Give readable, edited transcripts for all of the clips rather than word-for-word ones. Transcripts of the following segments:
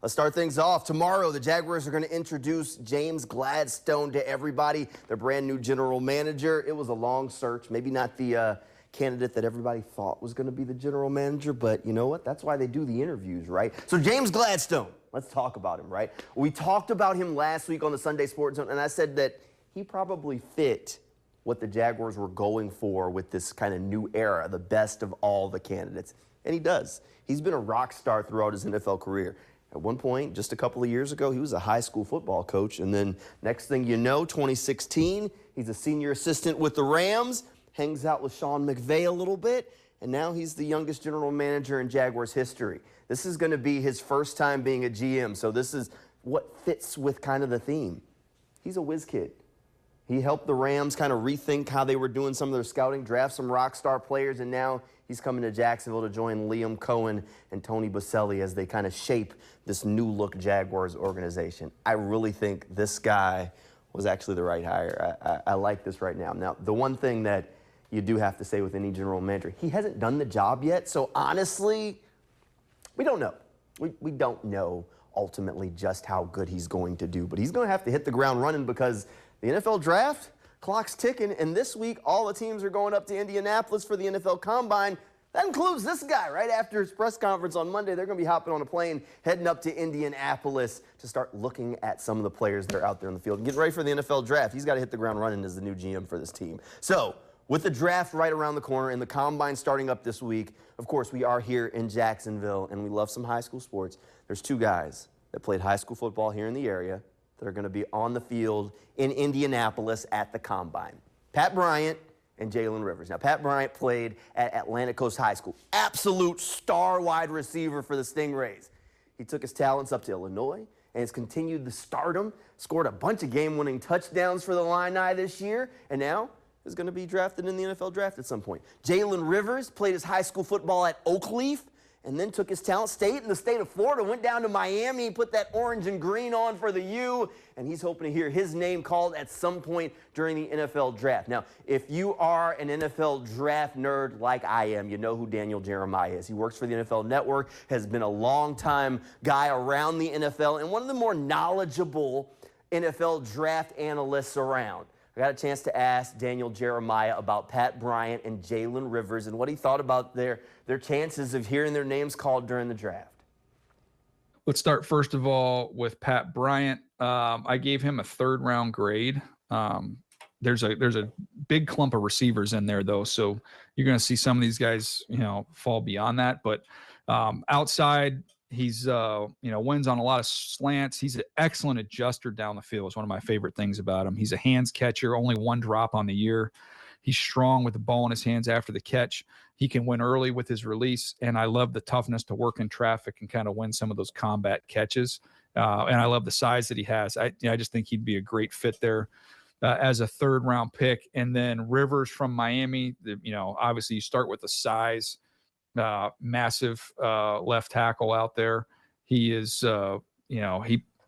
Let's start things off. Tomorrow, the Jaguars are going to introduce James Gladstone to everybody, their brand new general manager. It was a long search, maybe not the candidate that everybody thought was going to be the general manager, but you know what? That's why they do the interviews, right? So James Gladstone, let's talk about him, right? We talked about him last week on the Sunday Sports Zone, and I said that he probably fit what the Jaguars were going for with this kind of new era, the best of all the candidates. And he does. He's been a rock star throughout his NFL career. At one point, just a couple of years ago, he was a high school football coach. And then next thing you know, 2016, he's a senior assistant with the Rams, hangs out with Sean McVay a little bit, and now he's the youngest general manager in Jaguars history. This is going to be his first time being a GM, so this is what fits with kind of the theme. He's a whiz kid. He helped the Rams kind of rethink how they were doing some of their scouting, draft some rock star players, and now he's coming to Jacksonville to join Liam Cohen and Tony Boselli as they kind of shape this new-look Jaguars organization. I really think this guy was actually the right hire. I like this right now. Now, the one thing that you do have to say with any general manager, he hasn't done the job yet, so honestly, we don't know. We don't know ultimately just how good he's going to do, but he's going to have to hit the ground running because the NFL draft, clock's ticking, and this week all the teams are going up to Indianapolis for the NFL Combine. That includes this guy. Right after his press conference on Monday, they're going to be hopping on a plane, heading up to Indianapolis to start looking at some of the players that are out there in the field and getting ready for the NFL draft. He's got to hit the ground running as the new GM for this team. So, with the draft right around the corner and the Combine starting up this week, of course, we are here in Jacksonville, and we love some high school sports. There's two guys that played high school football here in the area that are going to be on the field in Indianapolis at the Combine. Pat Bryant and Jalen Rivers. Now, Pat Bryant played at Atlantic Coast High School. Absolute star wide receiver for the Stingrays. He took his talents up to Illinois and has continued the stardom, scored a bunch of game-winning touchdowns for the Illini this year, and now is going to be drafted in the NFL draft at some point. Jalen Rivers played his high school football at Oakleaf, and then took his talent, stayed in the state of Florida, went down to Miami, put that orange and green on for the U, and he's hoping to hear his name called at some point during the NFL draft. Now, if you are an NFL draft nerd like I am, you know who Daniel Jeremiah is. He works for the NFL Network, has been a long-time guy around the NFL, and one of the more knowledgeable NFL draft analysts around. I got a chance to ask Daniel Jeremiah about Pat Bryant and Jalen Rivers and what he thought about their chances of hearing their names called during the draft. Let's start first of all with Pat Bryant. I gave him a third-round grade. There's a big clump of receivers in there, though, so you're going to see some of these guys, fall beyond that. But outside, he's wins on a lot of slants. He's an excellent adjuster down the field. It's one of my favorite things about him. He's a hands catcher, only one drop on the year. He's strong with the ball in his hands after the catch. He can win early with his release, and I love the toughness to work in traffic and kind of win some of those combat catches. And I love the size that he has. I just think he'd be a great fit there as a third-round pick. And then Rivers from Miami, obviously you start with the size. Massive left tackle out there. He is,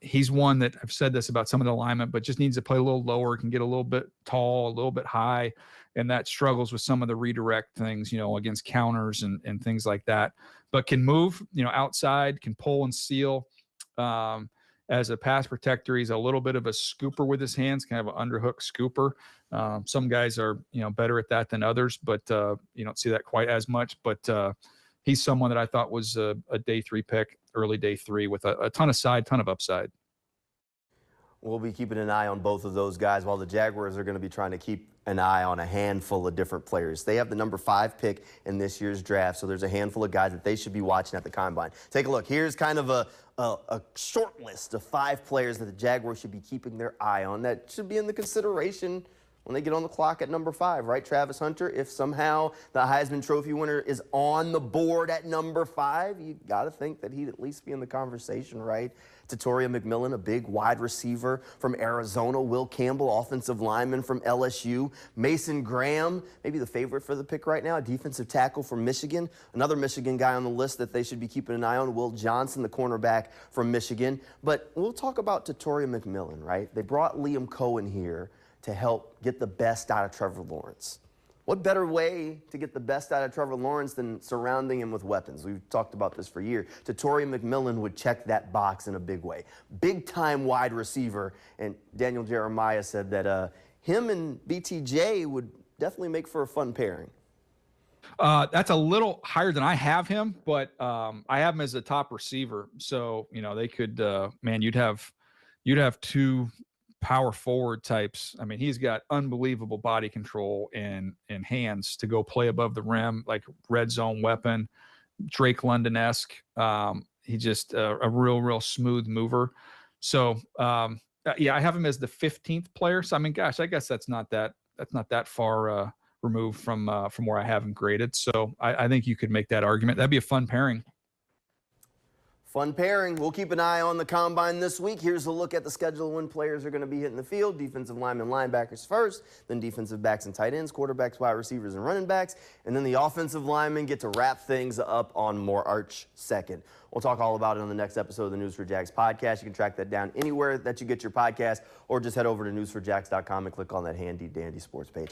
he's one that I've said this about some of the alignment, but just needs to play a little lower, can get a little bit tall, a little bit high, and that struggles with some of the redirect things, against counters and things like that. But can move, outside, can pull and seal. As a pass protector, he's a little bit of a scooper with his hands, kind of an underhook scooper. Some guys are, better at that than others, but you don't see that quite as much. But he's someone that I thought was a day 3 pick, early day 3 with a ton of upside. We'll be keeping an eye on both of those guys while the Jaguars are going to be trying to keep an eye on a handful of different players. They have the number 5 pick in this year's draft, so there's a handful of guys that they should be watching at the Combine. Take a look. Here's kind of a short list of 5 players that the Jaguars should be keeping their eye on that should be in the consideration when they get on the clock at number 5, right? Travis Hunter, if somehow the Heisman Trophy winner is on the board at number 5, you got to think that he'd at least be in the conversation, right? Tatoria McMillan, a big wide receiver from Arizona. Will Campbell, offensive lineman from LSU. Mason Graham, maybe the favorite for the pick right now, a defensive tackle from Michigan. Another Michigan guy on the list that they should be keeping an eye on, Will Johnson, the cornerback from Michigan. But we'll talk about Tatoria McMillan, right? They brought Liam Cohen here to help get the best out of Trevor Lawrence. What better way to get the best out of Trevor Lawrence than surrounding him with weapons? We've talked about this for years. Torrey McMillan would check that box in a big way. Big-time wide receiver. And Daniel Jeremiah said that him and BTJ would definitely make for a fun pairing. That's a little higher than I have him, but I have him as a top receiver. So, they could, man, you'd have two power forward types. I mean, he's got unbelievable body control and hands to go play above the rim, like red zone weapon, Drake London-esque. He's just a real smooth mover. So, yeah, I have him as the 15th player. So, I mean, gosh, I guess that's not that far removed from where I have him graded. So I think you could make that argument. That'd be a fun pairing. Fun pairing. We'll keep an eye on the combine this week. Here's a look at the schedule of when players are going to be hitting the field. Defensive linemen, linebackers first, then defensive backs and tight ends, quarterbacks, wide receivers, and running backs. And then the offensive linemen get to wrap things up on March 2nd. We'll talk all about it on the next episode of the News for Jags podcast. You can track that down anywhere that you get your podcast, or just head over to newsforjags.com and click on that handy dandy sports page.